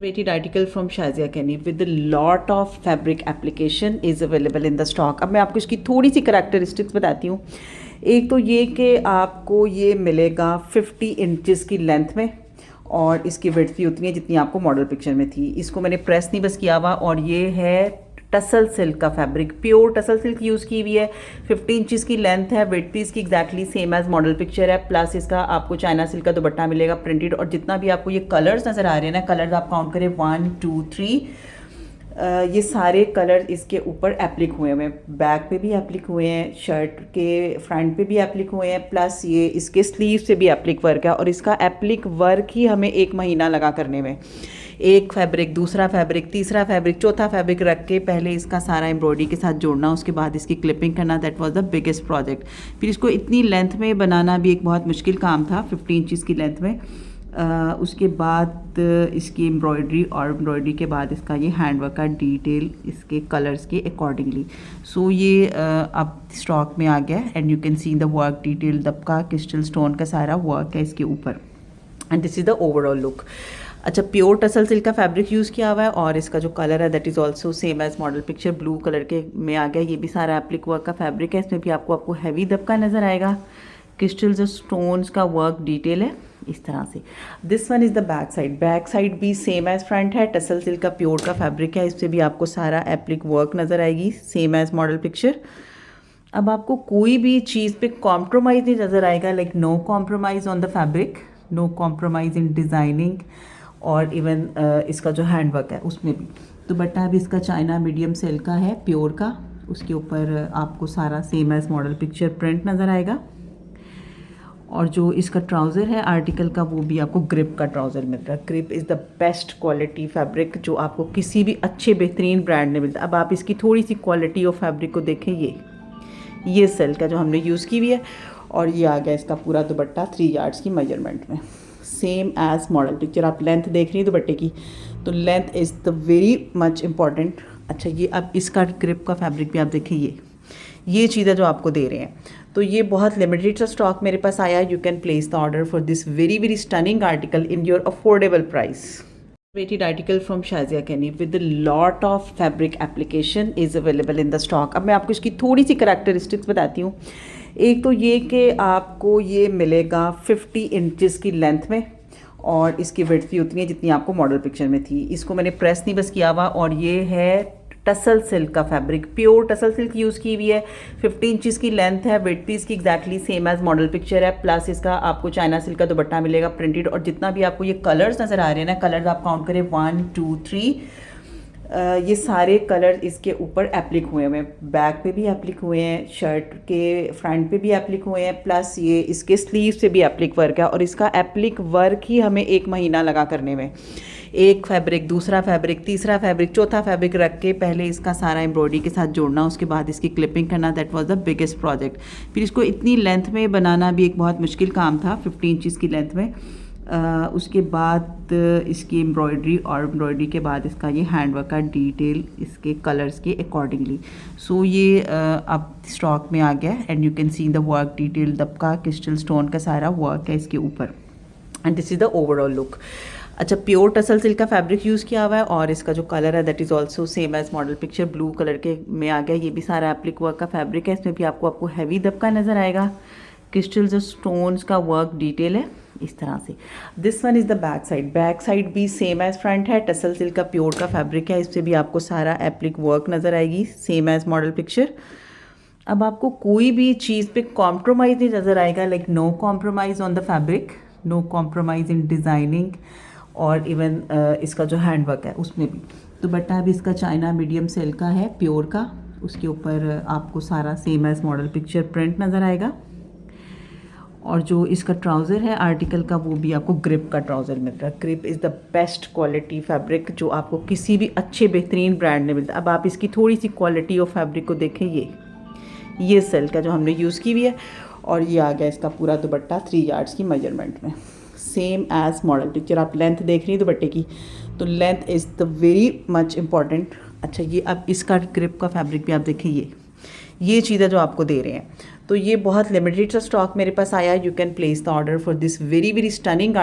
Weighted article from Shazia Kenny with a lot of fabric application is available in the stock. अब मैं आपको इसकी थोड़ी सी characteristics बताती हूँ। एक तो ये कि आपको ये मिलेगा 50 इंचज़ की लेंथ में और इसकी विड्थ भी उतनी है जितनी आपको मॉडल पिक्चर में थी। इसको मैंने प्रेस नहीं बस किया हुआ और ये है टसल सिल्क का fabric, pure tussar silk use की हुई है। 50 इंचज़ की लेंथ है, विड्थ भी इसकी exactly same as model picture है। प्लस इसका आपको चाइना सिल्क का दुपट्टा मिलेगा प्रिंटेड। और जितना भी आपको ये कलर्स नज़र आ रहे हैं ना, कलर्स आप काउंट करें 1 2 3, ये सारे कलर इसके ऊपर एप्लिक हुए हैं। बैक पे भी एप्लिक हुए हैं, शर्ट के फ्रंट पे भी एप्लिक हुए हैं, प्लस ये इसके स्लीव से भी एप्लिक वर्क है। और इसका एप्लिक वर्क ही हमें 1 महीना लगा करने में। एक फैब्रिक, दूसरा फैब्रिक, तीसरा फैब्रिक, चौथा फैब्रिक रख के पहले इसका सारा एम्ब्रॉयडरी के साथ जोड़ना, उसके बाद इसकी क्लिपिंग करना। That was the biggest project. फिर इसको इतनी लेंथ में बनाना भी एक बहुत मुश्किल काम था, 50 इंचज़ की लेंथ में। उसके बाद इसकी एम्ब्रॉयडरी और एम्ब्रॉयडरी के बाद इसका ये हैंडवर्क का डिटेल इसके कलर्स के अकॉर्डिंगली। सो ये अब स्टॉक में आ गया and you can see the work detail, दबका क्रिस्टल स्टोन का सारा वर्क है इसके ऊपर। And this is the overall look. अच्छा, प्योर टसल सिल्क का फैब्रिक यूज़ किया हुआ है और इसका जो कलर है that is also same as model picture, blue colour के में आ गया। ये भी सारा एप्लिक वर्क का फैब्रिक है। इसमें भी आपको हैवी दबका नज़र आएगा। क्रिस्टल्स और स्टोन्स का वर्क डिटेल है इस तरह से। This one is the back side. Back side भी सेम एज फ्रंट है, टसल सिल्क का प्योर का फैब्रिक है। इससे भी आपको सारा एप्लिक वर्क नज़र आएगी सेम एज मॉडल पिक्चर। अब आपको कोई भी चीज़ पे कॉम्प्रोमाइज़ नहीं नज़र आएगा, like no compromise on the fabric, no compromise in designing. और इवन इसका जो हैंडवर्क है उसमें भी। दुपट्टा भी इसका चाइना मीडियम सिल्क का है, प्योर का। उसके ऊपर आपको सारा same as model picture print नज़र आएगा। और जो इसका ट्राउज़र है आर्टिकल का, वो भी आपको ग्रिप का ट्राउज़र मिल रहा है। Grip is the best quality fabric जो आपको किसी भी अच्छे बेहतरीन ब्रांड में मिलता है। अब आप इसकी थोड़ी सी क्वालिटी ऑफ फैब्रिक को देखें। ये सिल्क है जो हमने यूज़ की हुई है और ये आ गया इसका पूरा दुपट्टा 3 यार्ड्स की मेजरमेंट में, सेम एज मॉडल पिक्चर। आप लेंथ देख रही हैं दुपट्टे की, तो length is the very much important. अच्छा, ये अब इसका ग्रिप का फैब्रिक भी आप देखिए, ये चीज़ है जो आपको दे रहे हैं। तो ये बहुत लिमिटेड सा स्टॉक मेरे पास आया। You can place the order for this very very stunning article in your affordable price. Weighted article from Shazia Kenny with a lot of fabric application is available in the stock. अब मैं आपको इसकी थोड़ी सी characteristics बताती हूँ। एक तो ये कि आपको ये मिलेगा 50 इंचज़ की लेंथ में और इसकी विड्थ भी उतनी है जितनी आपको मॉडल पिक्चर में थी। इसको मैंने प्रेस नहीं बस किया हुआ और ये है टसल सिल्क का fabric, pure tussar silk use की हुई है। 50 इंचज़ की लेंथ है, विड्थ भी इसकी exactly same as model picture है। प्लस इसका आपको चाइना सिल्क का दुपट्टा मिलेगा प्रिंटेड। और जितना भी आपको ये कलर्स नज़र आ रहे हैं ना, कलर्स आप काउंट करें 1 2 3, ये सारे कलर इसके ऊपर एप्लिक हुए हैं। बैक पे भी एप्लिक हुए हैं, शर्ट के फ्रंट पे भी एप्लिक हुए हैं, प्लस ये इसके स्लीव से भी एप्लिक वर्क है। और इसका एप्लिक वर्क ही हमें 1 महीना लगा करने में। एक फैब्रिक, दूसरा फैब्रिक, तीसरा फैब्रिक, चौथा फैब्रिक रख के पहले इसका सारा एम्ब्रॉयडरी के साथ जोड़ना, उसके बाद इसकी क्लिपिंग करना। That was the biggest project. फिर इसको इतनी लेंथ में बनाना भी एक बहुत मुश्किल काम था, 50 इंचज़ की लेंथ में। उसके बाद इसकी एम्ब्रॉयडरी और एम्ब्रॉयडरी के बाद इसका ये हैंडवर्क का डिटेल इसके कलर्स के अकॉर्डिंगली। सो ये अब स्टॉक में आ गया and you can see the work detail, दबका क्रिस्टल स्टोन का सारा वर्क है इसके ऊपर। And this is the overall look. अच्छा, प्योर टसल सिल्क का फैब्रिक यूज़ किया हुआ है और इसका जो कलर है that is also same as model picture, blue colour के में आ गया। ये भी सारा एप्लिक वर्क का फैब्रिक है। इसमें भी आपको हैवी दबका नज़र आएगा। क्रिस्टल्स और स्टोन्स का वर्क डिटेल है इस तरह से। This one is the back side. Back side भी सेम एज फ्रंट है, टसल सिल्क का प्योर का फैब्रिक है। इससे भी आपको सारा एप्लिक वर्क नज़र आएगी सेम एज मॉडल पिक्चर। अब आपको कोई भी चीज़ पे कॉम्प्रोमाइज़ नहीं नज़र आएगा, like no compromise on the fabric, no compromise in designing. और इवन इसका जो हैंडवर्क है उसमें भी। दुपट्टा भी इसका चाइना मीडियम सिल्क का है, प्योर का। उसके ऊपर आपको सारा same as model picture print नज़र आएगा। और जो इसका ट्राउज़र है आर्टिकल का, वो भी आपको ग्रिप का ट्राउज़र मिल रहा है। Grip is the best quality fabric जो आपको किसी भी अच्छे बेहतरीन ब्रांड में मिलता है। अब आप इसकी थोड़ी सी क्वालिटी ऑफ फैब्रिक को देखें। ये सिल्क है जो हमने यूज़ की हुई है और ये आ गया इसका पूरा दुपट्टा 3 यार्ड्स की मेजरमेंट में, सेम एज मॉडल पिक्चर। आप लेंथ देख रही हैं दुपट्टे की, तो length is the very much important. अच्छा, ये अब इसका ग्रिप का फैब्रिक भी आप देखिए, ये चीज़ है जो आपको दे रहे हैं। तो ये बहुत लिमिटेड सा स्टॉक मेरे पास आया। You can place the order for this very very stunning